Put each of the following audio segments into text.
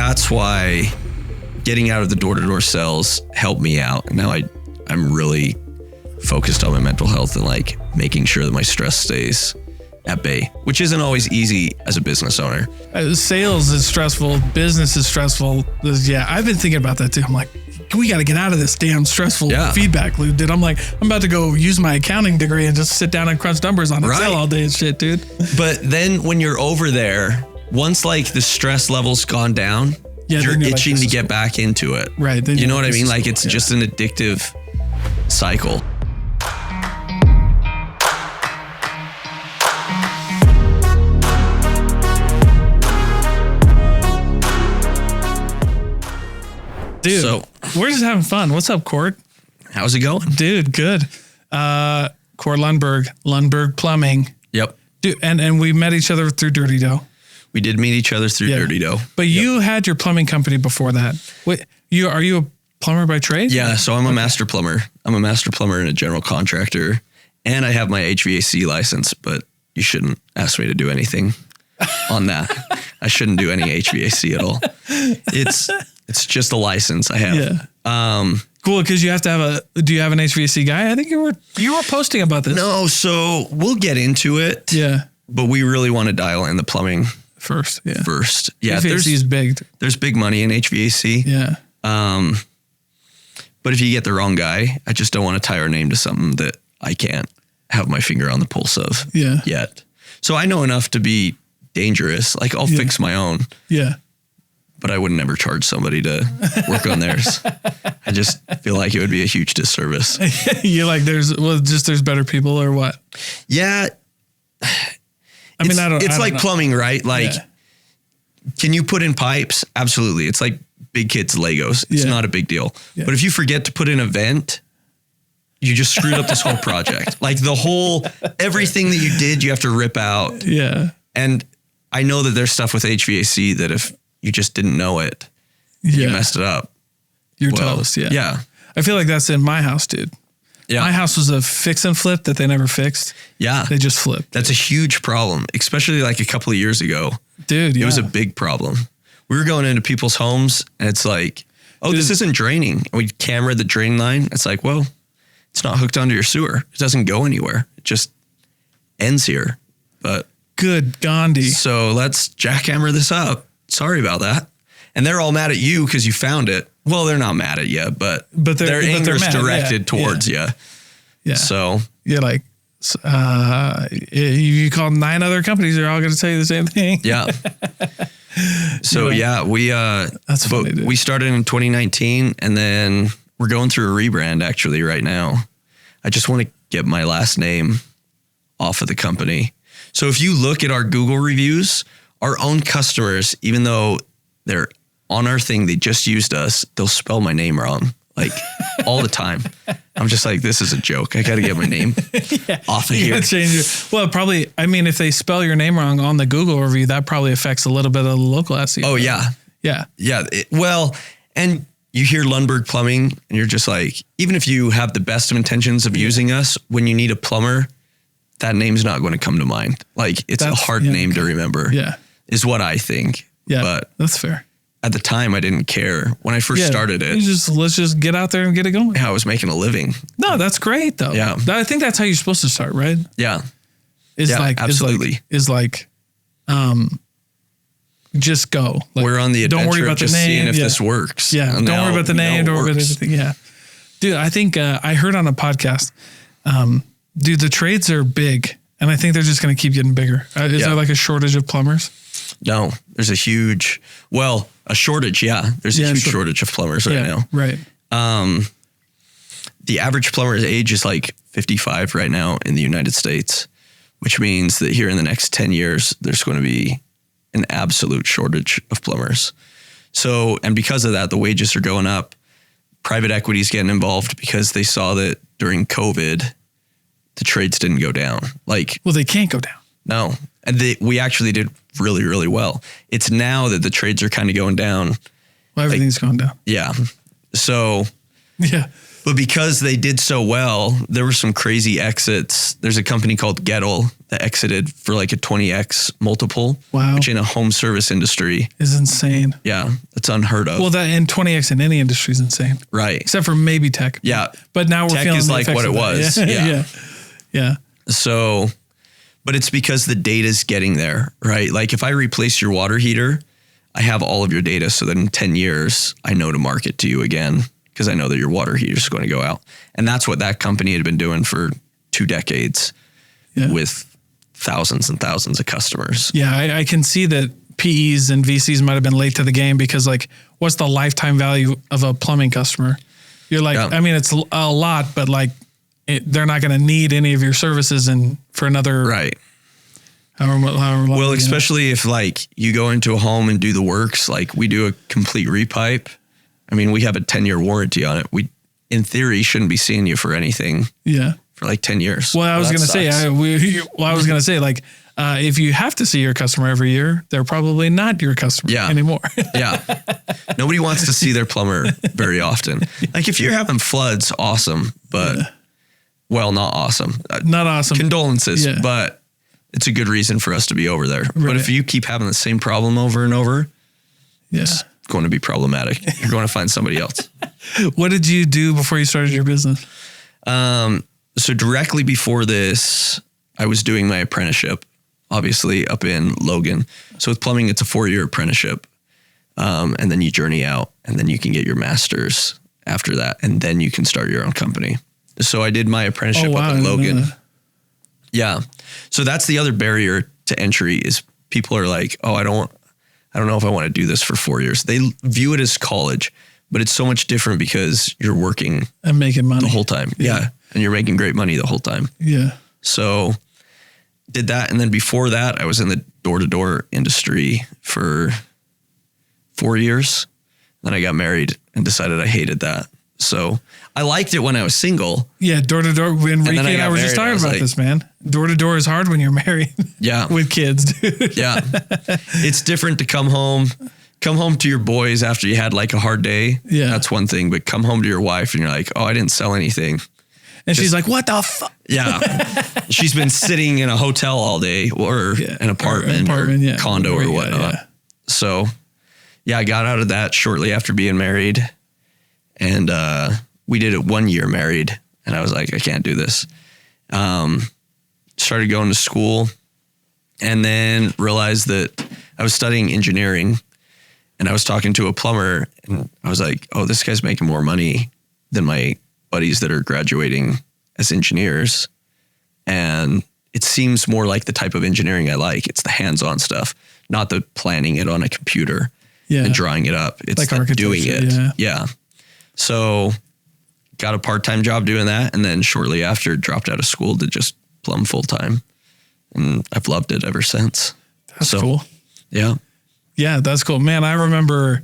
that's why getting out of the door-to-door sales helped me out. And now I'm really focused on my mental health and like making sure that my stress stays at bay, which isn't always easy as a business owner. Sales is stressful. Business is stressful. Yeah, I've been thinking about that too. I'm like, we got to get out of this damn stressful feedback loop, dude. I'm like, I'm about to go use my accounting degree and just sit down and crunch numbers on Excel all day and shit, dude. But then when you're over there, once like the stress level's gone down, you're itching to get back into it. Right. You know what I mean? Like it's just an addictive cycle. Dude, so we're just having fun. What's up, Cord? How's it going? Dude, good. Cord Lundberg Plumbing. Yep. Dude, and we met each other through Dirty Dough. We did meet each other through Dirty Dough. But you had your plumbing company before that. Wait, are you a plumber by trade? Yeah, so I'm a master plumber. I'm a master plumber and a general contractor. And I have my HVAC license, but you shouldn't ask me to do anything on that. I shouldn't do any HVAC at all. It's just a license I have. Yeah. Cool, because you have to have do you have an HVAC guy? I think you were posting about this. No, so we'll get into it. Yeah. But we really want to dial in the plumbing first. Yeah. Yeah. HVAC is big. There's big money in HVAC. Yeah. But if you get the wrong guy, I just don't want to tie our name to something that I can't have my finger on the pulse of yet. So I know enough to be dangerous. Like I'll fix my own. Yeah. But I would never charge somebody to work on theirs. I just feel like it would be a huge disservice. You're like, there's better people or what? Yeah. I mean, it's like plumbing, right? Like, can you put in pipes? Absolutely. It's like big kids' Legos. It's not a big deal. Yeah. But if you forget to put in a vent, you just screwed up this whole project. Like everything that you did, you have to rip out. Yeah. And I know that there's stuff with HVAC that if you just didn't know it, you messed it up. You're toast. Yeah. Yeah. I feel like that's in my house, dude. Yeah. My house was a fix and flip that they never fixed. Yeah. They just flipped. That's a huge problem, especially like a couple of years ago. Dude, It was a big problem. We were going into people's homes and it's like, oh, this isn't draining. And we camera the drain line. It's like, well, it's not hooked onto your sewer. It doesn't go anywhere. It just ends here. But good Gandhi. So let's jackhammer this up. Sorry about that. And they're all mad at you because you found it. Well, they're not mad at you, but their anger is directed towards you. Yeah. So you're like, you call 9 other companies, they're all going to tell you the same thing. Yeah. So that's funny, dude. We started in 2019 and then we're going through a rebrand actually right now. I just want to get my last name off of the company. So if you look at our Google reviews, our own customers, even though they're on our thing, they just used us, they'll spell my name wrong, like all the time. I'm just like, this is a joke. I got to get my name off of here. Change it. Well, probably, I mean, if they spell your name wrong on the Google review, that probably affects a little bit of the local SEO. Oh, yeah. Yeah. Yeah. Well, and you hear Lundberg Plumbing and you're just like, even if you have the best of intentions of using us, when you need a plumber, that name's not going to come to mind. Like it's a hard name to remember. Yeah. Is what I think. Yeah. But that's fair. At the time, I didn't care. When I first started it, let's just get out there and get it going. I was making a living. No, that's great though. Yeah. I think that's how you're supposed to start, right? Yeah. Absolutely. Just go. Like, we're on the adventure don't worry about of just the name. Seeing if this works. Yeah. And don't worry about the name. Don't worry about anything. Yeah. Dude, I think I heard on a podcast, dude, the trades are big and I think they're just going to keep getting bigger. Is there like a shortage of plumbers? No, there's a shortage. Yeah. There's a huge shortage of plumbers right now. Right. The average plumber's age is like 55 right now in the United States, which means that here in the next 10 years, there's going to be an absolute shortage of plumbers. So, and because of that, the wages are going up. Private equity is getting involved because they saw that during COVID, the trades didn't go down. Well, they can't go down. No. And we actually did really, really well. It's now that the trades are kind of going down. Well, everything's going down. Yeah. So, yeah. But because they did so well, there were some crazy exits. There's a company called Gettle that exited for like a 20x multiple, wow, which in a home service industry is insane. Yeah, that's unheard of. Well, that and 20x in any industry is insane, right? Except for maybe tech. Yeah, but now we're tech feeling is the like effects what it of that. was. Yeah. Yeah. So, but it's because the data's getting there, right? Like if I replace your water heater, I have all of your data, so that in 10 years I know to market to you again, because I know that your water heater is going to go out. And that's what that company had been doing for 2 decades with thousands and thousands of customers. Yeah, I can see that PEs and VCs might have been late to the game, because like, what's the lifetime value of a plumbing customer? You're like, I mean, it's a lot, but like they're not going to need any of your services for another. Right. However long, well, especially if like you go into a home and do the works, like we do a complete repipe. I mean, we have a 10-year warranty on it. We, in theory, shouldn't be seeing you for anything. Yeah. For like 10 years. Well, I was going to say, like, if you have to see your customer every year, they're probably not your customer anymore. Yeah. Nobody wants to see their plumber very often. Like if you're having floods, awesome. But well, not awesome. Not awesome. Condolences, but it's a good reason for us to be over there. Right. But if you keep having the same problem over and over, it's going to be problematic. You're going to find somebody else. What did you do before you started your business? So directly before this, I was doing my apprenticeship, obviously up in Logan. So with plumbing, it's a 4-year apprenticeship. And then you journey out, and then you can get your master's after that. And then you can start your own company. So I did my apprenticeship up in Logan. Yeah. So that's the other barrier to entry is people are like, oh, I don't know if I want to do this for 4 years. They view it as college, but it's so much different because you're working and making money the whole time. Yeah. And you're making great money the whole time. Yeah. So did that. And then before that, I was in the door-to-door industry for 4 years. Then I got married and decided I hated that. So I liked it when I was single. Yeah, door-to-door. Enrique and I were just talking about this, man. Door-to-door is hard when you're married. Yeah. With kids, dude. Yeah. It's different to come home to your boys after you had like a hard day. Yeah. That's one thing. But come home to your wife and you're like, oh, I didn't sell anything. And she's like, what the fuck? Yeah. She's been sitting in a hotel all day or an apartment or condo or whatnot. Yeah. So I got out of that shortly after being married. And we did it 1 year married. And I was like, I can't do this. Started going to school and then realized that I was studying engineering. And I was talking to a plumber and I was like, oh, this guy's making more money than my buddies that are graduating as engineers. And it seems more like the type of engineering I like. It's the hands-on stuff, not the planning it on a computer and drawing it up. It's like doing it. Yeah. So got a part-time job doing that. And then shortly after dropped out of school to just plumb full-time. And I've loved it ever since. That's cool. Yeah. Yeah, that's cool. Man, I remember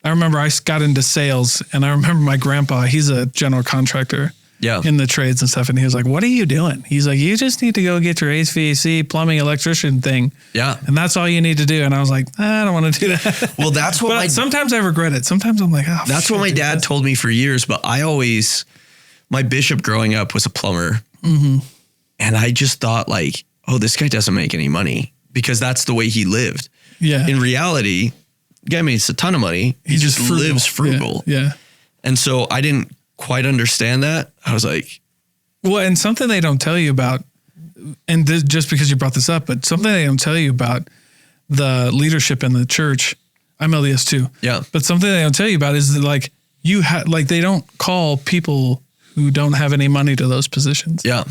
I got into sales and I remember my grandpa, he's a general contractor in the trades and stuff. And he was like, what are you doing? He's like, you just need to go get your HVAC plumbing electrician thing. Yeah. And that's all you need to do. And I was like, I don't want to do that. Well, that's what sometimes I regret it. Sometimes I'm like, oh, that's what my dad told me for years. But my bishop growing up was a plumber. Mm-hmm. And I just thought like, oh, this guy doesn't make any money because that's the way he lived. Yeah. In reality, guy makes a ton of money. He just lives frugal. Yeah. And so I didn't quite understand that. I was like, well, and something they don't tell you about, and just because you brought this up, but something they don't tell you about the leadership in the church. I'm LDS too. Yeah. But something they don't tell you about is that like they don't call people who don't have any money to those positions. Yeah.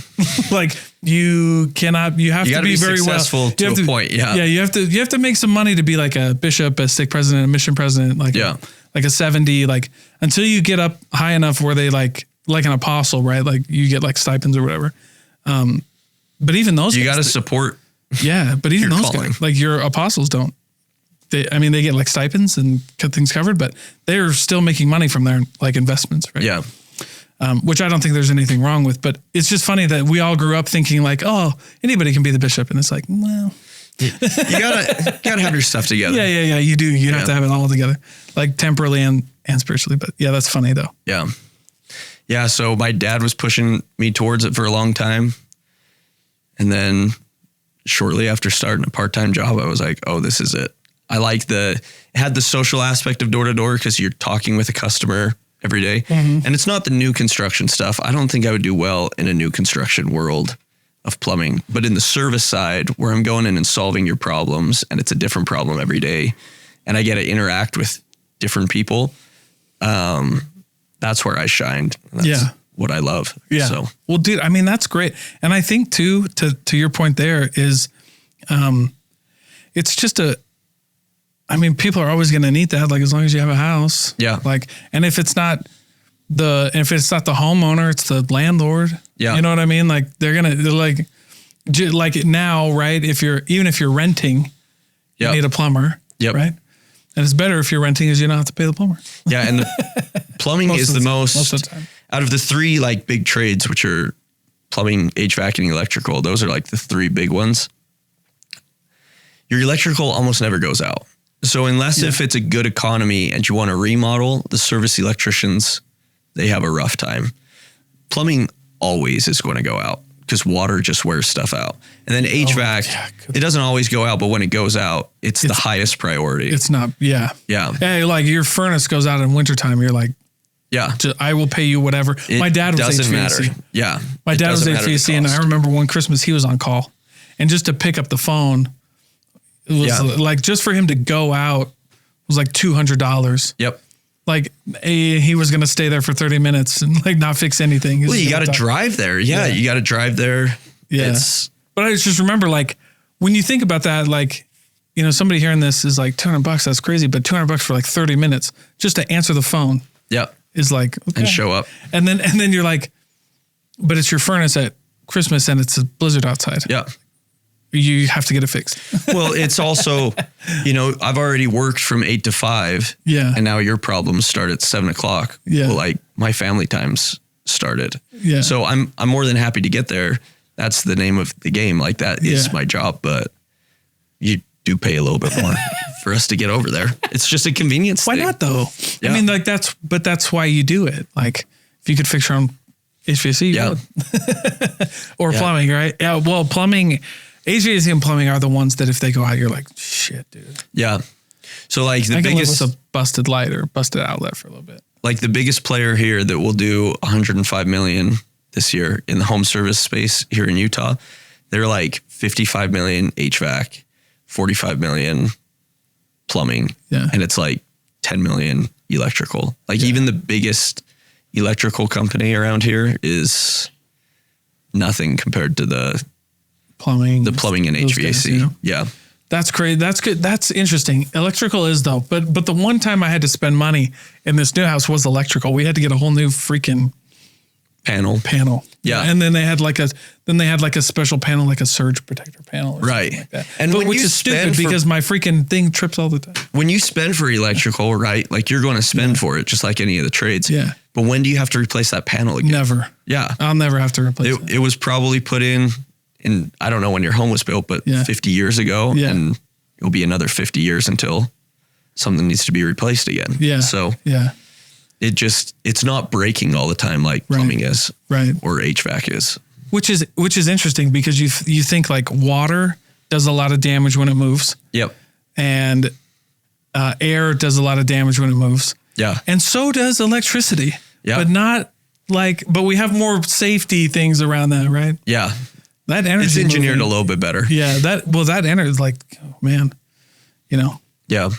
Like you have to be very successful to a point. Yeah. Yeah. You have to make some money to be like a bishop, a stake president, a mission president, like a 70, like until you get up high enough where they like an apostle, right? Like you get like stipends or whatever. But even those, you got to support. Yeah. But even those guys, like your apostles don't, they get like stipends and get things covered, but they're still making money from their like investments. Right. Yeah. Which I don't think there's anything wrong with, but it's just funny that we all grew up thinking like, oh, anybody can be the bishop. And it's like, well, you gotta have your stuff together. Yeah. You do. You have to have it all together, like temporally and spiritually. But yeah, that's funny though. Yeah. Yeah. So my dad was pushing me towards it for a long time. And then shortly after starting a part-time job, I was like, oh, this is it. I like it had the social aspect of door to door because you're talking with a customer every day. Mm-hmm. And it's not the new construction stuff. I don't think I would do well in a new construction world of plumbing, but in the service side where I'm going in and solving your problems and it's a different problem every day and I get to interact with different people. That's where I shined. That's what I love. Yeah. So, well, dude, I mean, that's great. And I think too, to your point there is, it's just people are always going to need that. Like as long as you have a house, like, and if it's not the homeowner, it's the landlord. Yeah. You know what I mean? Like they're like now, right? If you're renting, you need a plumber. Yep. Right. And it's better if you're renting because you don't have to pay the plumber. Yeah. And the plumbing is the most of the time. Out of the three like big trades, which are plumbing, HVAC, and electrical, those are like the three big ones. Your electrical almost never goes out. So unless if it's a good economy and you want to remodel, the service electricians, they have a rough time. Plumbing always is going to go out because water just wears stuff out. And then HVAC, it doesn't always go out, but when it goes out, it's the highest priority. It's not, Yeah. Hey, like your furnace goes out in wintertime, you're like, I will pay you whatever. My dad was HVAC. Matter. Yeah. My dad was HVAC, and I remember one Christmas he was on call. And just to pick up the phone, it was like just for him to go out was like $200. Yep. Like he was going to stay there for 30 minutes and like not fix anything. Well, you got to drive there. Yeah. You got to drive there. Yeah. But I just remember like when you think about that, like, you know, somebody hearing this is like $200. That's crazy. But $200 for like 30 minutes just to answer the phone. Yep. Is like, okay. And show up. And then you're like, but it's your furnace at Christmas and it's a blizzard outside. Yeah. You have to get it fixed. Well, it's also, you know, I've already worked from 8 to 5. Yeah. And now your problems start at 7 o'clock. Yeah. Well, like my family times started. Yeah. So I'm more than happy to get there. That's the name of the game. Like that is my job, but you do pay a little bit more for us to get over there. It's just a convenience thing. Why not though? Yeah. I mean, like that's why you do it. Like if you could fix your own HVAC, you would. Or plumbing, right? Yeah. Well, plumbing, HVAC and plumbing are the ones that if they go out, you're like, shit, dude. Yeah. So like the biggest, live with a busted light or busted outlet for a little bit. Like the biggest player here that will do 105 million this year in the home service space here in Utah, they're like 55 million HVAC, 45 million plumbing. Yeah. And it's like 10 million electrical. Like even the biggest electrical company around here is nothing compared to the plumbing and HVAC. Guys, you know? Yeah. That's crazy. That's good. That's interesting. Electrical is though, but the one time I had to spend money in this new house was electrical. We had to get a whole new freaking panel. Yeah. And then they had like a special panel, like a surge protector panel. Or right. Like that. And which is stupid because my freaking thing trips all the time. When you spend for electrical, right? Like you're going to spend for it just like any of the trades. Yeah. But when do you have to replace that panel again? Never. Yeah. I'll never have to replace it. It was probably put in I don't know when your home was built, but 50 years ago. Yeah. And it'll be another 50 years until something needs to be replaced again. Yeah. So it's not breaking all the time like plumbing is, right? Or HVAC is. Which is interesting because you think like water does a lot of damage when it moves. Yep. And air does a lot of damage when it moves. Yeah. And so does electricity. Yeah. But we have more safety things around that, right? Yeah. That energy it's engineered a little bit better. Yeah. That energy is like, oh, man, you know. Yeah.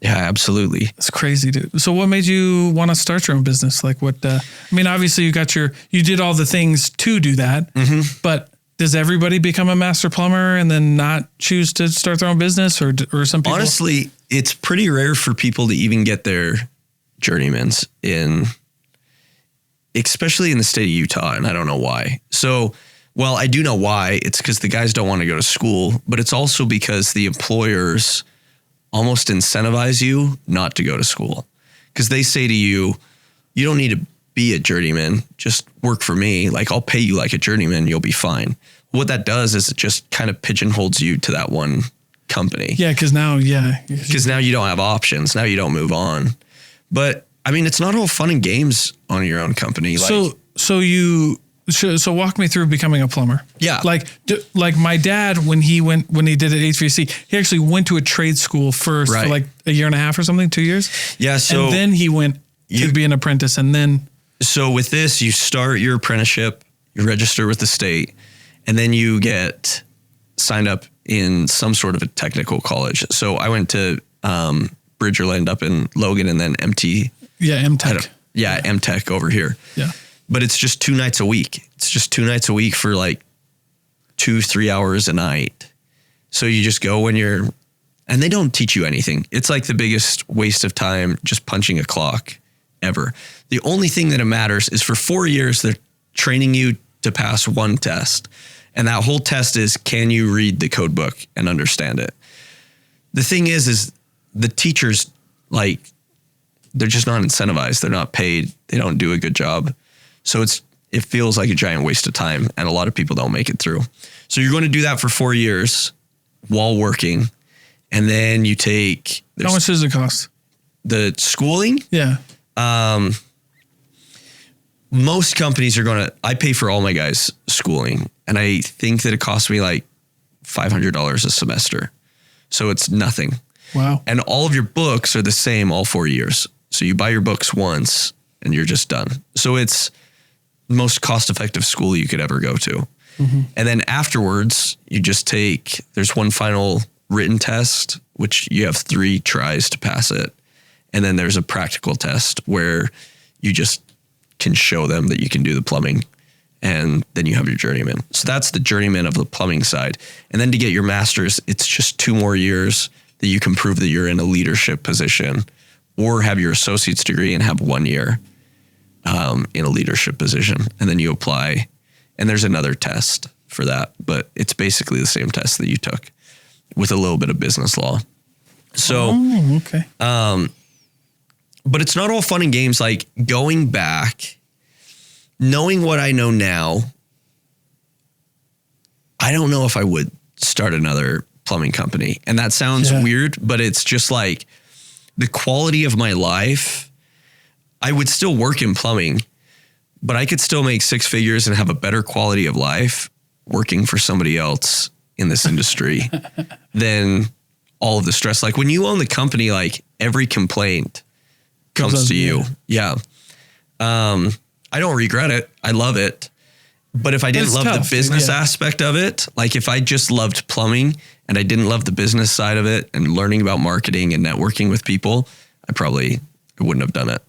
Yeah, absolutely. It's crazy, dude. So what made you want to start your own business? Like what, I mean, obviously you did all the things to do that, but does everybody become a master plumber and then not choose to start their own business or some people? Honestly, it's pretty rare for people to even get their journeymans especially in the state of Utah. And I don't know why. So, well, I do know why. It's because the guys don't want to go to school, but it's also because the employers almost incentivize you not to go to school because they say to you, you don't need to be a journeyman, just work for me. Like I'll pay you like a journeyman. You'll be fine. What that does is it just kind of pigeonholes you to that one company. Yeah. Cause now you don't have options. Now you don't move on. But I mean, it's not all fun and games on your own company. So walk me through becoming a plumber. Yeah. Like my dad, when he did at HVAC, he actually went to a trade school first for like a year and a half or something, 2 years. Yeah. So and then he went to be an apprentice, and then. So with this, you start your apprenticeship, you register with the state, and then you get signed up in some sort of a technical college. So I went to Bridgerland up in Logan, and then MT. Yeah, MTech. MTech over here. Yeah. But it's just 2 nights a week. It's just 2 nights a week for like 2-3 hours a night. So you just go and they don't teach you anything. It's like the biggest waste of time just punching a clock ever. The only thing that it matters is for 4 years, they're training you to pass one test. And that whole test is, can you read the code book and understand it? The thing is the teachers, like, they're just not incentivized. They're not paid. They don't do a good job. So it feels like a giant waste of time, and a lot of people don't make it through. So you're going to do that for 4 years while working, and then you take... How much does it cost? The schooling? Yeah. Most companies I pay for all my guys' schooling, and I think that it costs me like $500 a semester. So it's nothing. Wow. And all of your books are the same all 4 years. So you buy your books once and you're just done. So it's the most cost-effective school you could ever go to. Mm-hmm. And then afterwards, you just there's one final written test, which you have 3 tries to pass it. And then there's a practical test where you just can show them that you can do the plumbing, and then you have your journeyman. So that's the journeyman of the plumbing side. And then to get your master's, it's just 2 more years that you can prove that you're in a leadership position, or have your associate's degree and have 1 year in a leadership position. And then you apply, and there's another test for that, but it's basically the same test that you took with a little bit of business law. So, okay. But it's not all fun and games. Like, going back, knowing what I know now, I don't know if I would start another plumbing company. And that sounds weird, but it's just like the quality of my life. I would still work in plumbing, but I could still make 6 figures and have a better quality of life working for somebody else in this industry than all of the stress. Like, when you own the company, like, every complaint comes to you. Yeah. I don't regret it. I love it. But if I didn't love the business aspect of it, like if I just loved plumbing and I didn't love the business side of it and learning about marketing and networking with people, I wouldn't have done it,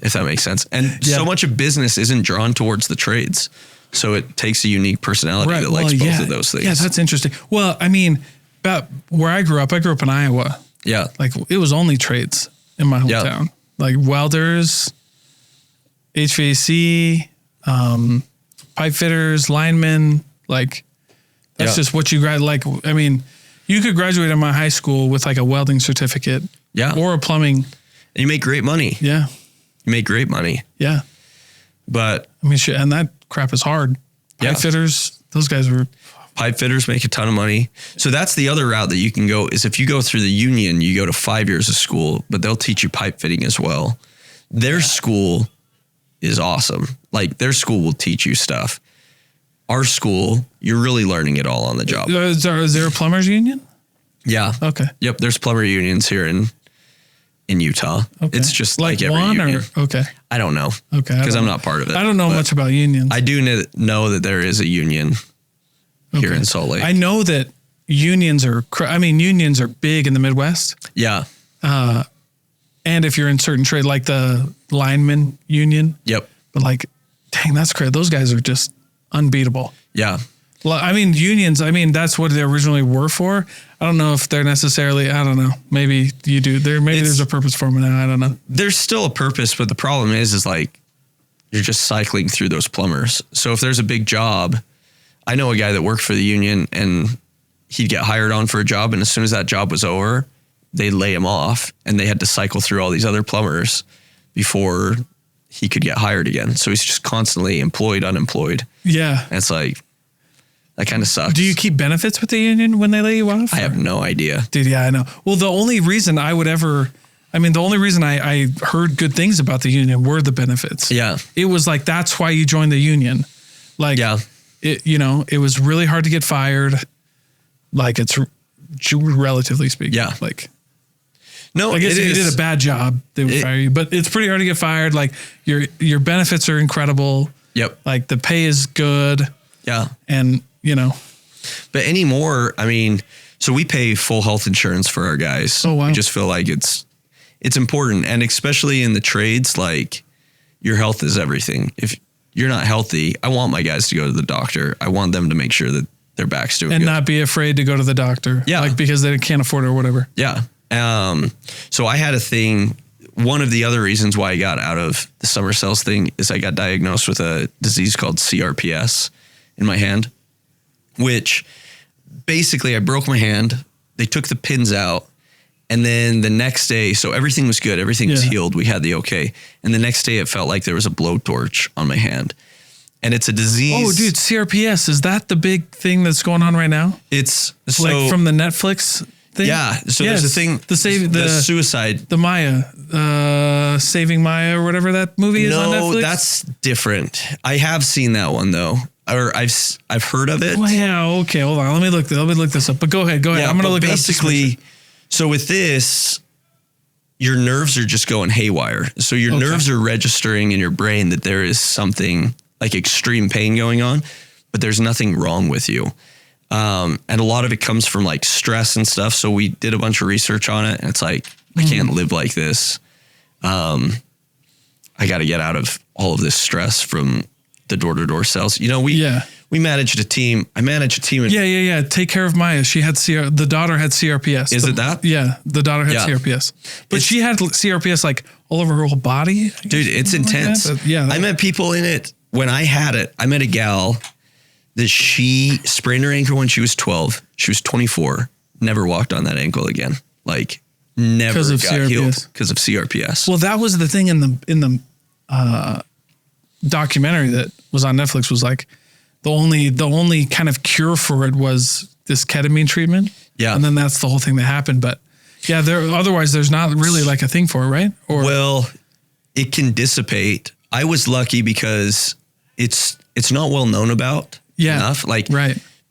if that makes sense. And so much of business isn't drawn towards the trades. So it takes a unique personality that likes both of those things. Yeah, that's interesting. Well, I mean, about where I grew up in Iowa. Yeah. Like, it was only trades in my hometown. Yeah. Like welders, HVAC, pipe fitters, linemen, like that's just what you grad. Like, I mean, you could graduate in my high school with like a welding certificate, or a plumbing. And you make great money. Yeah, you make great money. Yeah, but I mean, shit, and that crap is hard. Pipe fitters, those guys were. Pipe fitters make a ton of money. So that's the other route that you can go, is if you go through the union, you go to 5 years of school, but they'll teach you pipe fitting as well. Their school is awesome. Like, their school will teach you stuff. Our school, you're really learning it all on the job. Is there a plumbers union? Yeah. Okay. Yep. There's plumber unions here in Utah. Okay. It's just like every union. Okay. I don't know. Okay. Because I'm not part of it. I don't know much about unions. I do know that there is a union here in Salt Lake. I know that unions are big in the Midwest. Yeah. And if you're in certain trade, like the lineman union. Yep. But like, dang, that's crazy. Those guys are just unbeatable. Yeah. Well, I mean, unions, that's what they originally were for. I don't know if they're necessarily, I don't know. Maybe you do. There's a purpose for them now. I don't know. There's still a purpose, but the problem is like, you're just cycling through those plumbers. So if there's a big job, I know a guy that worked for the union, and he'd get hired on for a job, and as soon as that job was over, they'd lay him off, and they had to cycle through all these other plumbers before he could get hired again. So he's just constantly unemployed. Yeah. And it's like, that kind of sucks. Do you keep benefits with the union when they lay you off? I have no idea. Dude, yeah, I know. Well, the only reason I would ever I mean, the only reason I heard good things about the union were the benefits. Yeah. It was like, that's why you joined the union. Like, it was really hard to get fired. Like, it's relatively speaking. Yeah. Like, no, I guess if you did a bad job, they would fire you, but it's pretty hard to get fired. Like, your benefits are incredible. Yep. Like, the pay is good. Yeah. And, but anymore, I mean, so we pay full health insurance for our guys. Oh, wow. We just feel like it's important. And especially in the trades, like, your health is everything. If you're not healthy, I want my guys to go to the doctor. I want them to make sure that their back's doing and good. not be afraid to go to the doctor. Yeah. Like, because they can't afford it or whatever. Yeah. So I had a thing. One of the other reasons why I got out of the summer cells thing is I got diagnosed with a disease called CRPS in my hand, which basically I broke my hand. They took the pins out. And then the next day, so everything was good. Everything was healed. We had the okay. And the next day it felt like there was a blowtorch on my hand. And it's a disease. Oh, dude, CRPS. Is that the big thing that's going on right now? It's like from the Netflix thing? Yeah. So there's a thing. The suicide. The Maya, Saving Maya or whatever that movie is on Netflix. No, that's different. I have seen that one though. Or I've heard of it. Well, yeah. Okay. Hold on. Let me look this up. But go ahead. Yeah, I'm going to look it up. Basically, so with this, your nerves are just going haywire. So your nerves are registering in your brain that there is something like extreme pain going on, but there's nothing wrong with you. And a lot of it comes from like stress and stuff. So we did a bunch of research on it, and it's like, I can't live like this. I got to get out of all of this stress from the door-to-door sales. We managed a team. I managed a team. Yeah. Take care of Maya. She had the daughter had CRPS. Is it that? Yeah. The daughter had CRPS, but she had CRPS like all over her whole body. Dude, it's intense. Like I met people in it. When I had it, I met a gal that she sprained her ankle when she was 12. She was 24. Never walked on that ankle again. Like never got healed because of CRPS. Well, that was the thing in the documentary that was on Netflix was like, the only kind of cure for it was this ketamine treatment. Yeah. And then that's the whole thing that happened. But yeah, otherwise there's not really like a thing for it, right? Well, it can dissipate. I was lucky because it's not well known about enough. Like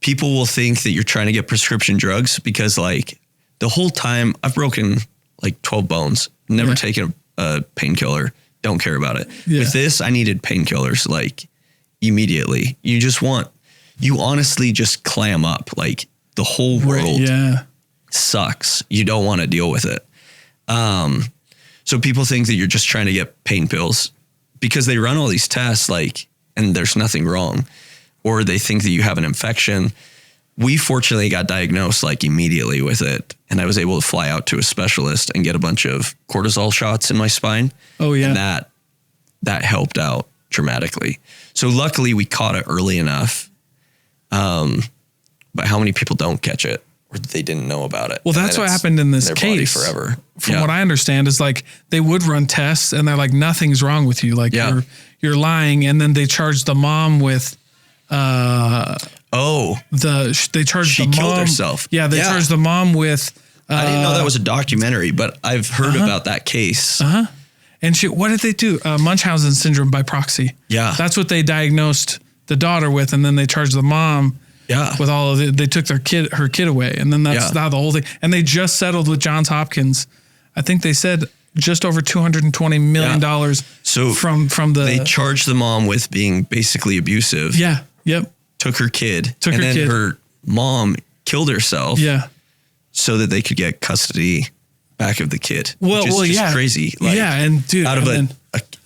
people will think that you're trying to get prescription drugs because like the whole time I've broken like 12 bones, never taken a painkiller, don't care about it. Yeah. With this, I needed painkillers like immediately. You honestly just clam up. Like the whole world sucks. You don't want to deal with it. So people think that you're just trying to get pain pills because they run all these tests and there's nothing wrong, or they think that you have an infection. We fortunately got diagnosed immediately with it, and I was able to fly out to a specialist and get a bunch of cortisol shots in my spine. Oh yeah. And that helped out dramatically. So luckily we caught it early enough. But how many people don't catch it or they didn't know about it? Well, that's what happened in this case forever. From what I understand is they would run tests and they're like, nothing's wrong with you. You're lying. And then they charged the mom with, they charged she the mom. Killed herself. Yeah. They charged the mom with, I didn't know that was a documentary, but I've heard about that case. And what did they do? Munchausen syndrome by proxy. Yeah. That's what they diagnosed the daughter with. And then they charged the mom with all of it. They took her kid away. And then that's how the whole thing. And they just settled with Johns Hopkins. I think they said just over $220 million. So they charged the mom with being basically abusive. Yeah. Yep. Took her kid. Her mom killed herself. Yeah. So that they could get custody back of the kid. Well, just crazy. And dude, out of an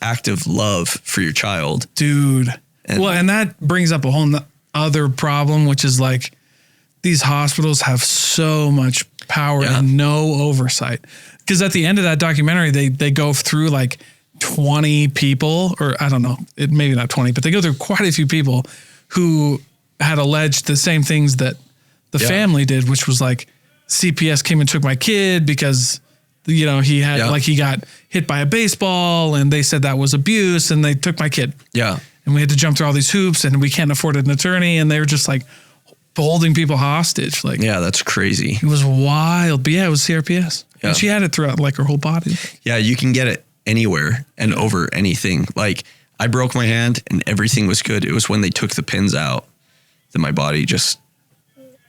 act of love for your child. Dude. And that brings up a whole other problem, which is these hospitals have so much power and no oversight. Because at the end of that documentary, they go through 20 people, or I don't know, maybe not 20, but they go through quite a few people who had alleged the same things that the family did, which was CPS came and took my kid because, he had he got hit by a baseball and they said that was abuse and they took my kid. Yeah. And we had to jump through all these hoops and we can't afford an attorney. And they were just holding people hostage. Yeah, that's crazy. It was wild. But yeah, it was CRPS. Yeah. And she had it throughout like her whole body. Yeah, you can get it anywhere and over anything. Like I broke my hand and everything was good. It was when they took the pins out that my body just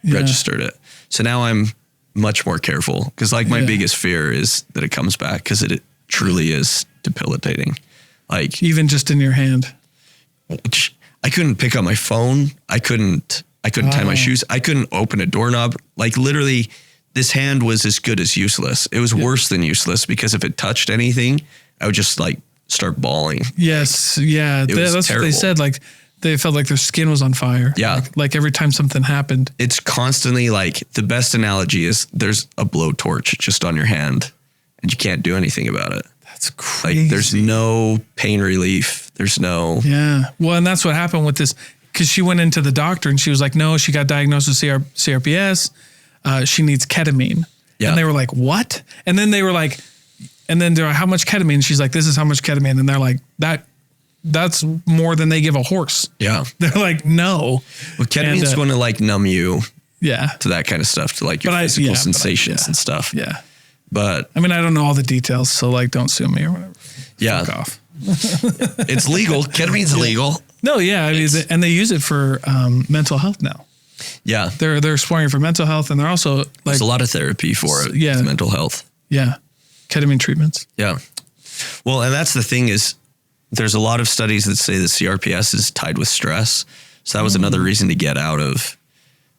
registered it. So now I'm much more careful because like my biggest fear is that it comes back because it truly is debilitating. Like even just in your hand. I couldn't pick up my phone. I couldn't tie my shoes. I couldn't open a doorknob. Like literally this hand was as good as useless. It was worse than useless because if it touched anything, I would just like start bawling. Yes. Yeah. That's terrible. What they said. Like they felt like their skin was on fire. Yeah. Like every time something happened. It's constantly like the best analogy is there's a blowtorch just on your hand and you can't do anything about it. That's crazy. Like there's no pain relief. There's no. Yeah. Well, and that's what happened with this because she went into the doctor and she was like, no, she got diagnosed with CRPS. She needs ketamine. Yeah. And they were like, what? And then they were like, they're like, how much ketamine? She's like, this is how much ketamine. And they're like, that's more than they give a horse. Yeah. They're like, no. Well, ketamine's going to like numb you. Yeah. To that kind of stuff, to like your physical sensations and stuff. Yeah. But I mean, I don't know all the details, so like, don't sue me or whatever. Yeah. Fuck off. It's legal. Ketamine's legal. No, yeah. I mean, and they use it for mental health now. Yeah. They're exploring it for mental health, and they're also like there's a lot of therapy for it. Yeah. Mental health. Yeah. Ketamine treatments. Yeah. Well, and that's the thing is there's a lot of studies that say that CRPS is tied with stress. So that was another reason to get out of.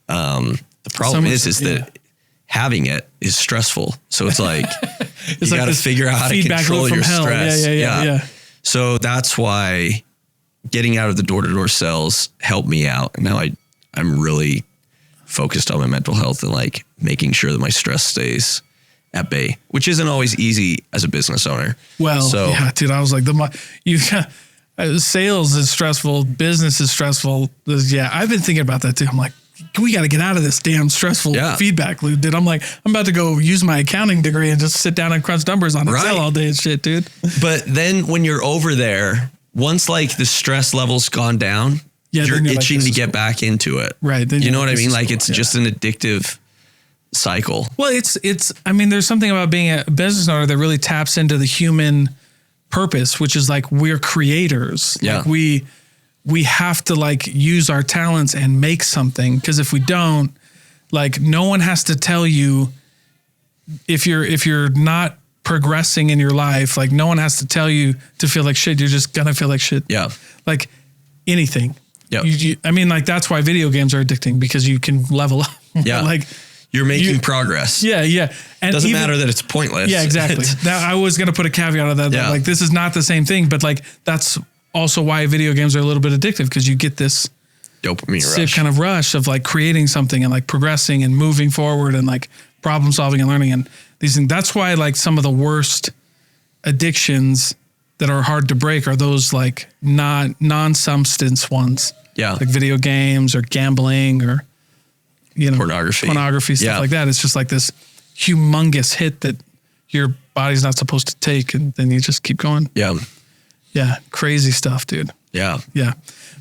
The problem is that having it is stressful. So it's like you got to figure out how to control your stress. Yeah. So that's why getting out of the door-to-door sales helped me out. And now I'm really focused on my mental health and like making sure that my stress stays at bay, which isn't always easy as a business owner. Well, yeah, dude, I was like, sales is stressful. Business is stressful. Yeah. I've been thinking about that too. I'm like, we got to get out of this damn stressful feedback loop, dude. I'm like, I'm about to go use my accounting degree and just sit down and crunch numbers on Excel all day and shit, dude. But then when you're over there, once like the stress level's gone down, you're itching to get back into it. Right. You know what I mean? Like it's just an addictive cycle. Well, I mean, there's something about being a business owner that really taps into the human purpose, which is like, we're creators. Yeah. Like we have to like use our talents and make something. Cause if we don't, like no one has to tell you if you're not progressing in your life, like no one has to tell you to feel like shit. You're just gonna feel like shit. Yeah. Like anything. Yeah. I mean, like that's why video games are addicting because you can level up. Yeah. Like you're making progress. Yeah. Yeah. And doesn't matter that it's pointless. Yeah, exactly. Now I was going to put a caveat on that. Yeah. Like this is not the same thing, but like, that's also why video games are a little bit addictive because you get this dopamine rush, kind of rush of like creating something and like progressing and moving forward and like problem solving and learning and these things. That's why like some of the worst addictions that are hard to break are those like non-substance ones. Yeah. Like video games or gambling or, pornography, stuff like that. It's just like this humongous hit that your body's not supposed to take. And then you just keep going. Yeah. Yeah. Crazy stuff, dude. Yeah. Yeah.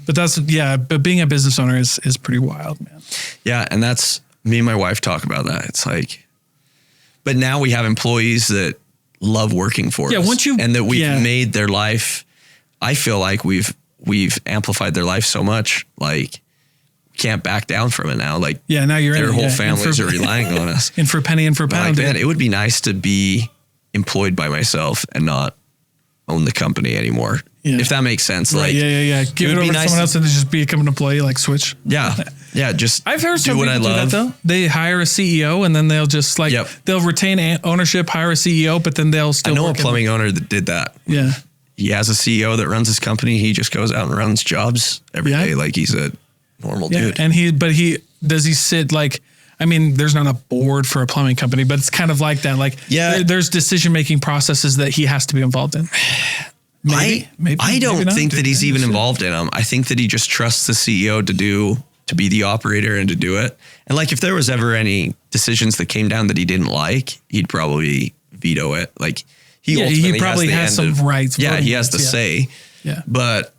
But being a business owner is pretty wild, man. Yeah. And that's me and my wife talk about that. It's like, but now we have employees that love working for us. And that we've made their life. I feel like we've amplified their life so much. Like, can't back down from it now. Like, now you're their whole families are relying on us. And for penny and for pound. Like, man, it would be nice to be employed by myself and not own the company anymore. Yeah. If that makes sense. Right, like, yeah. Give it over to someone else and just become an employee, like switch. Yeah. Yeah. Just I've heard do what I love. Do that, though. They hire a CEO and then they'll just like, they'll retain ownership, hire a CEO, but then they'll still I know a plumbing owner that did that. Yeah. He has a CEO that runs his company. He just goes out and runs jobs every day. Like he's a normal dude. And does he sit like, I mean, there's not a board for a plumbing company, but it's kind of like that. Like there's decision-making processes that he has to be involved in. Maybe I don't think that he's even involved in them. I think that he just trusts the CEO to be the operator and to do it. And like, if there was ever any decisions that came down that he didn't like, he'd probably veto it. Like he probably has some rights. Yeah. He has to say, but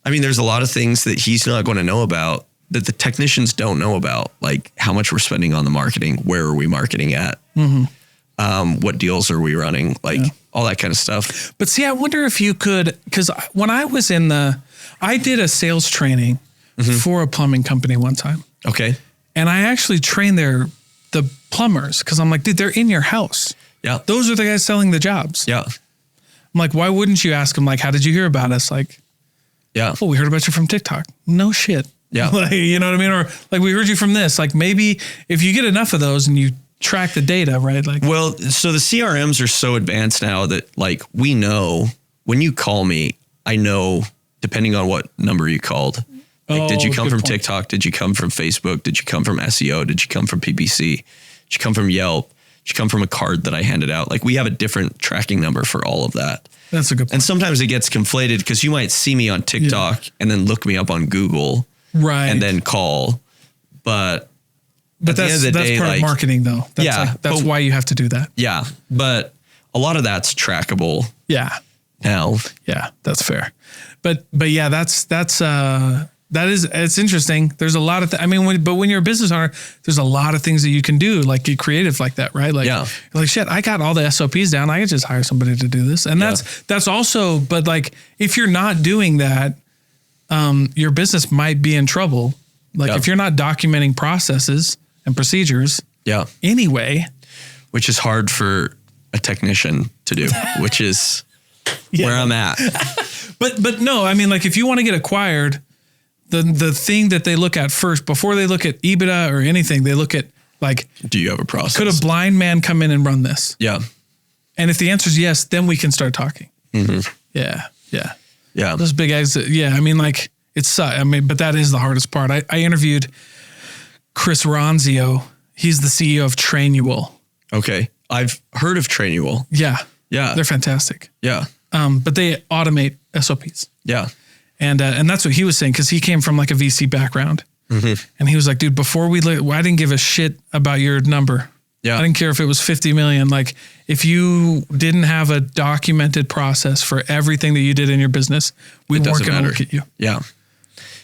I mean, there's a lot of things that he's not going to know about that the technicians don't know about, like how much we're spending on the marketing, where are we marketing at? Mm-hmm. What deals are we running? Like all that kind of stuff. But see, I wonder if you could, because when I was I did a sales training for a plumbing company one time. Okay. And I actually trained the plumbers because I'm like, dude, they're in your house. Yeah. Those are the guys selling the jobs. Yeah. I'm like, why wouldn't you ask them, like, how did you hear about us? Like, yeah. Oh, we heard about you from TikTok. No shit. Yeah. Like, you know what I mean? Or like, we heard you from this. Like, maybe if you get enough of those and you track the data, right? Like, well, so the CRMs are so advanced now that like we know when you call me, I know depending on what number you called. Like, did you come from TikTok? Did you come from Facebook? Did you come from SEO? Did you come from PPC? Did you come from Yelp? Did you come from a card that I handed out? Like we have a different tracking number for all of that. That's a good point. And sometimes it gets conflated because you might see me on TikTok and then look me up on Google. Right. And then call. But that's part of marketing though. That's why you have to do that. Yeah. But a lot of that's trackable. Yeah. Now. Yeah, that's fair. But yeah, it's interesting. There's a lot of, when you're a business owner, there's a lot of things that you can do, like get creative like that, right? Like, you're like, shit, I got all the SOPs down. I could just hire somebody to do this. And that's also, but like, if you're not doing that, your business might be in trouble. Like if you're not documenting processes and procedures anyway. Which is hard for a technician to do, which is where I'm at. But no, I mean, like if you want to get acquired, the thing that they look at first, before they look at EBITDA or anything, they look at like, do you have a process? Could a blind man come in and run this? Yeah. And if the answer is yes, then we can start talking. Mm-hmm. Yeah. Yeah. Yeah. Those big eggs. Yeah. I mean, like but that is the hardest part. I interviewed Chris Ronzio. He's the CEO of Trainual. Okay. I've heard of Trainual. Yeah. Yeah. They're fantastic. Yeah. But they automate SOPs. Yeah. And that's what he was saying, because he came from like a VC background. Mm-hmm. And he was like, dude, before I didn't give a shit about your number. Yeah. I didn't care if it was 50 million. Like if you didn't have a documented process for everything that you did in your business, we weren't going to look at you. Yeah.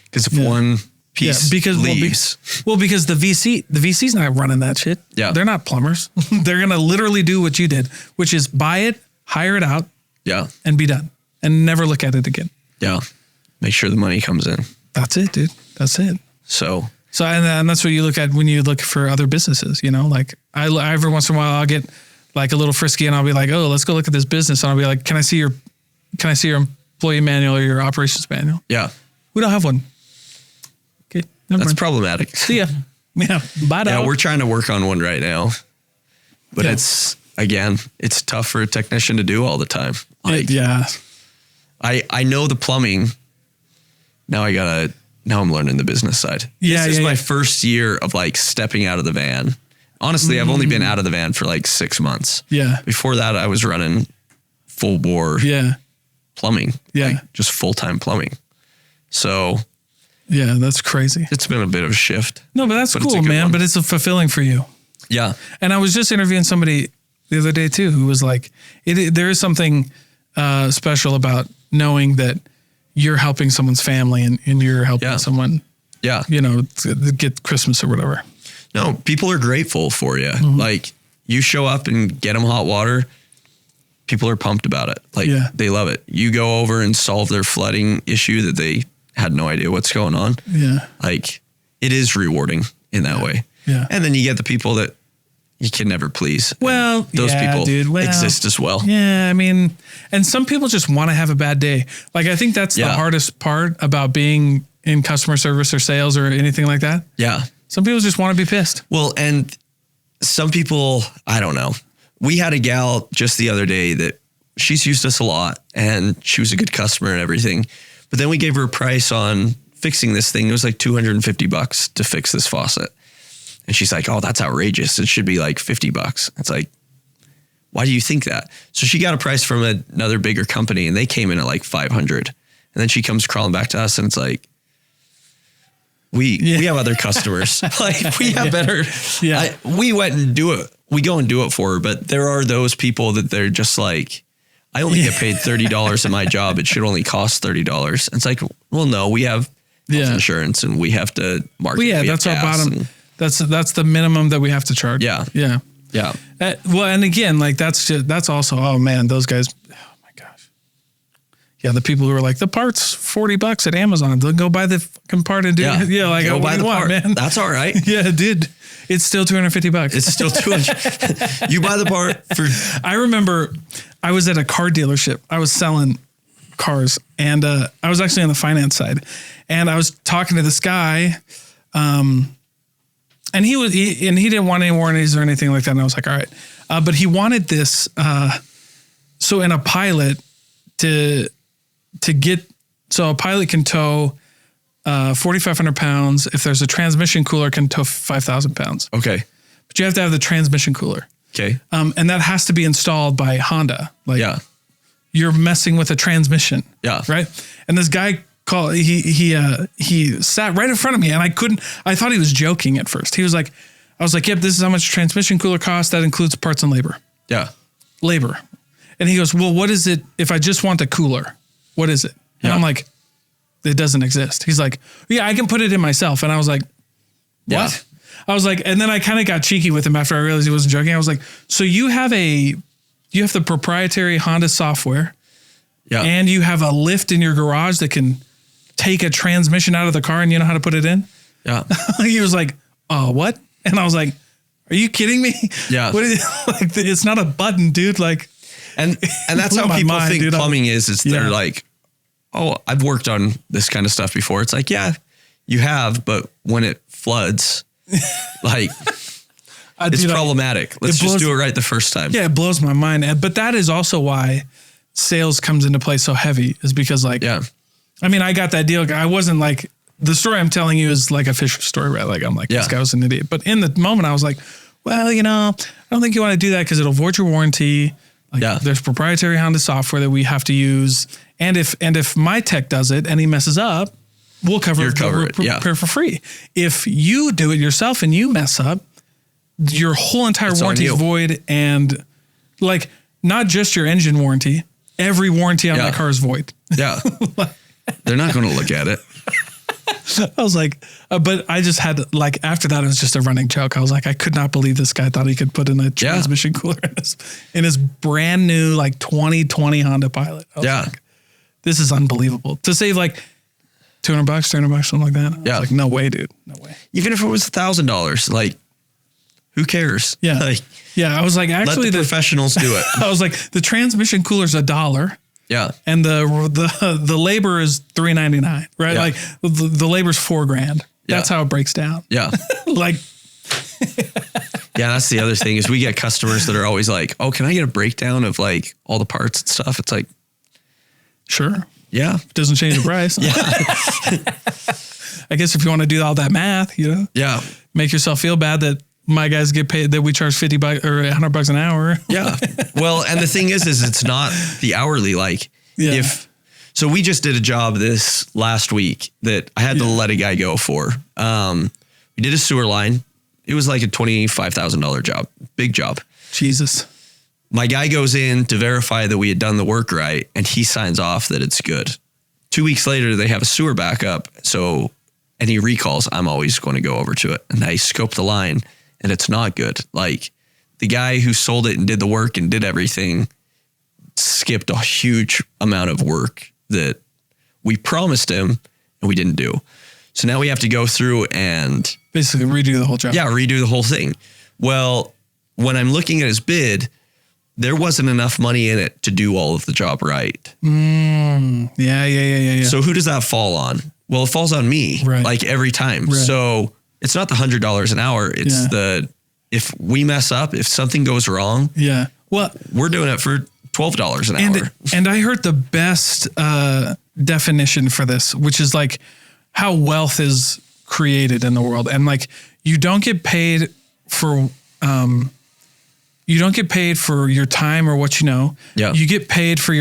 Because if one piece leaves. Because the VC's not running that shit. Yeah. They're not plumbers. They're going to literally do what you did, which is buy it, hire it out. Yeah. And be done and never look at it again. Yeah. Make sure the money comes in. That's it, dude. That's it. So and that's what you look at when you look for other businesses, you know, like I every once in a while I'll get like a little frisky and I'll be like, oh, let's go look at this business. And I'll be like, can I see your employee manual or your operations manual? Yeah. We don't have one. Okay. That's problematic. See ya. Yeah. Bye now. Yeah. We're trying to work on one right now, but it's tough for a technician to do all the time. Like, I know the plumbing. Now I'm learning the business side. Yeah. This is my first year of like stepping out of the van. Honestly, I've only been out of the van for like 6 months. Yeah. Before that, I was running full bore plumbing. Yeah. Like just full-time plumbing. So yeah, that's crazy. It's been a bit of a shift. No, but that's cool, man. But it's fulfilling for you. Yeah. And I was just interviewing somebody the other day too, who was like, there is something special about knowing that you're helping someone's family and you're helping someone, you know, to get Christmas or whatever. No, people are grateful for you. Mm-hmm. Like you show up and get them hot water. People are pumped about it. Like they love it. You go over and solve their flooding issue that they had no idea what's going on. Yeah. Like it is rewarding in that way. Yeah. And then you get the people that you can never please. Well, those people exist as well. Yeah. I mean, and some people just want to have a bad day. Like, I think that's the hardest part about being in customer service or sales or anything like that. Yeah. Some people just want to be pissed. Well, and some people, I don't know. We had a gal just the other day that she's used us a lot and she was a good customer and everything. But then we gave her a price on fixing this thing. It was like $250 to fix this faucet. And she's like, oh, that's outrageous. It should be like $50. It's like, why do you think that? So she got a price from another bigger company and they came in at like 500. And then she comes crawling back to us and it's like, we have other customers. Like we have better. Yeah. We went and do it. We go and do it for her. But there are those people that they're just like, I only get paid $30 in my job. It should only cost $30. And it's like, well, no, we have health insurance and we have to market. Well, that's our bottom. That's the minimum that we have to charge. Yeah. Yeah. Yeah. Well, and again, like that's also, oh man, those guys, oh my gosh. Yeah. The people who are like, the part's $40 at Amazon. They'll go buy the fucking part and do it. Yeah. Like, go buy the part, man. That's all right. Yeah, dude. It's still $250. It's still $200. You buy the part for. I remember I was at a car dealership. I was selling cars, and I was actually on the finance side, and I was talking to this guy, and he didn't want any warranties or anything like that. And I was like, all right, but he wanted this. So in a Pilot to get, so a Pilot can tow 4,500 pounds. If there's a transmission cooler, can tow 5,000 pounds. Okay. But you have to have the transmission cooler. Okay. And that has to be installed by Honda. Like, yeah. You're messing with a transmission. Yeah. Right. And this guy called, he sat right in front of me, and I thought he was joking at first. I was like, yep, this is how much transmission cooler costs. That includes parts and labor. Yeah. Labor. And he goes, well, what is it if I just want the cooler? What is it? And I'm like, it doesn't exist. He's like, yeah, I can put it in myself. And I was like, what? Yeah. I was like, and then I kind of got cheeky with him after I realized he wasn't joking. I was like, so you have the proprietary Honda software, and you have a lift in your garage that can take a transmission out of the car, and you know how to put it in? Yeah. He was like, oh, what? And I was like, are you kidding me? Yeah. What is it? Like, it's not a button, dude. Like, and that's how people think plumbing is. They're like, oh, I've worked on this kind of stuff before. It's like, yeah, you have, but when it floods, like, it's problematic. Let's just do it right the first time. Yeah, it blows my mind. But that is also why sales comes into play so heavy, is because, like, I mean, I got that deal. I wasn't like, the story I'm telling you is like a Fisher story, right? Like, I'm like, this guy was an idiot. But in the moment, I was like, well, I don't think you want to do that because it'll void your warranty. Like, there's proprietary Honda software that we have to use. And if my tech does it and he messes up, we'll cover it for free. If you do it yourself and you mess up, your whole entire warranty is void. And, like, not just your engine warranty, every warranty on that car is void. Yeah. They're not going to look at it. I was like, but I just had, like, after that, it was just a running joke. I was like, I could not believe this guy thought he could put in a transmission cooler in his brand new, like, 2020 Honda Pilot. I was like, this is unbelievable. To save like $200, $300, something like that. I was like, no way, dude. No way. Even if it was $1,000, like, who cares? Yeah. Like, I was like, actually, let the professionals do it. I was like, the transmission cooler's $1. Yeah. And the labor is $399, right? Yeah. Like, the labor's $4,000. That's how it breaks down. Yeah. Like, yeah, that's the other thing is we get customers that are always like, oh, can I get a breakdown of, like, all the parts and stuff? It's like, sure. Yeah. Doesn't change the price. I guess if you want to do all that math, Yeah. Make yourself feel bad that my guys get paid, that we charge $50 or $100 an hour. Yeah. Well, and the thing is it's not the hourly, like, so we just did a job this last week that I had to let a guy go for. We did a sewer line. It was like a $25,000 job, big job. Jesus. My guy goes in to verify that we had done the work right, and he signs off that it's good. 2 weeks later, they have a sewer backup. So any recalls, I'm always going to go over to it. And I scope the line, and it's not good. Like, the guy who sold it and did the work and did everything skipped a huge amount of work that we promised him and we didn't do. So now we have to go through and basically redo the whole job. Yeah, redo the whole thing. Well, when I'm looking at his bid, there wasn't enough money in it to do all of the job right. Yeah. So who does that fall on? Well, it falls on me, like, every time. Right. So it's not the $100 an hour. It's if we mess up, if something goes wrong, well, we're doing it for $12 an hour. And I heard the best definition for this, which is like how wealth is created in the world. And, like, you don't get paid for your time or what you know. Yeah. You get paid for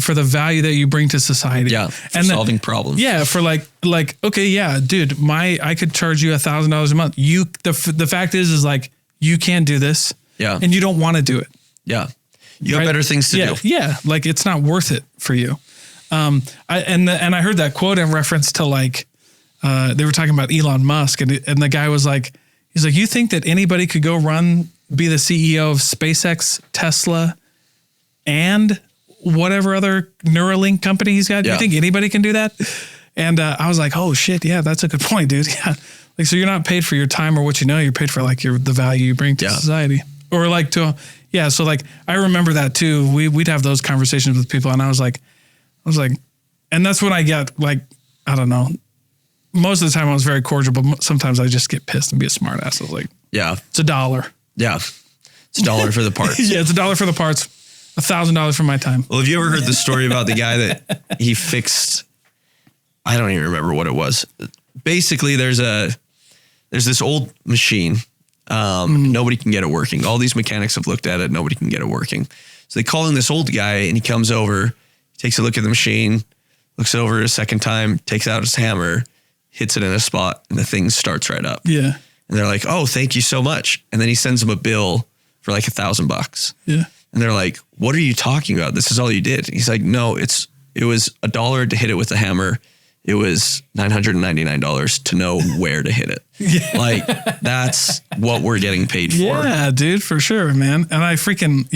for the value that you bring to society. Yeah. And solving problems. Yeah. For like, okay, yeah, dude, I could charge you $1,000 a month. The fact is like, you can't do this. Yeah. And you don't want to do it. Yeah. You have better things to do. Yeah. Like, it's not worth it for you. I heard that quote in reference to, like, they were talking about Elon Musk, and the guy was like, he's like, you think that anybody could go run be the CEO of SpaceX, Tesla, and whatever other Neuralink company he's got. Do you think anybody can do that? And I was like, oh shit, yeah, that's a good point, dude. Yeah, like so you're not paid for your time or what you know. You're paid for like the value you bring to society, or like to So like I remember that too. We'd have those conversations with people, and I was like, and that's when I get like, I don't know. Most of the time I was very cordial, but sometimes I just get pissed and be a smart ass. I was like, it's $1. Yeah. It's $1 for the parts. Yeah. It's $1 for the parts. $1,000 for my time. Well, have you ever heard the story about the guy that he fixed? I don't even remember what it was. Basically, there's this old machine. Nobody can get it working. All these mechanics have looked at it. Nobody can get it working. So they call in this old guy, and he comes over, takes a look at the machine, looks it over a second time, takes out his hammer, hits it in a spot, and the thing starts right up. Yeah. And they're like, oh, thank you so much. And then he sends them a bill for like $1,000. Yeah. And they're like, what are you talking about? This is all you did. He's like, no, it was $1 to hit it with the hammer. It was $999 to know where to hit it. Yeah. Like that's what we're getting paid for. Yeah, dude, for sure, man. And I freaking,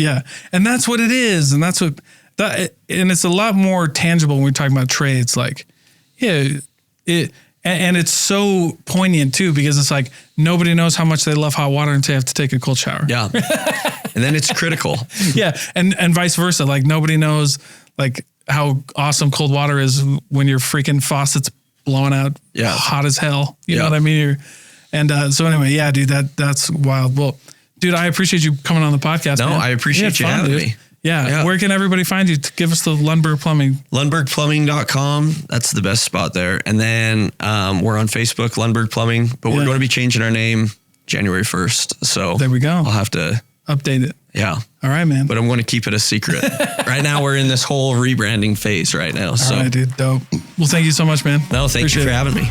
and that's what it is. And that's what and it's a lot more tangible when we're talking about trades. Like, and it's so poignant too, because it's like nobody knows how much they love hot water until they have to take a cold shower. Yeah. And then it's critical. Yeah. And vice versa. Like nobody knows like how awesome cold water is when your freaking faucet's blowing out hot as hell. You know what I mean? So anyway, dude, that's wild. Well, dude, I appreciate you coming on the podcast. No, man. I appreciate you having me. Yeah. Where can everybody find you? Give us the Lundberg Plumbing. Lundbergplumbing.com. That's the best spot there. And then we're on Facebook, Lundberg Plumbing, but we're going to be changing our name January 1st. So there we go. I'll have to update it. Yeah. All right, man. But I'm going to keep it a secret. Right now, we're in this whole rebranding phase right now. So. All right, dude. Dope. Well, thank you so much, man. No, thank you for having me.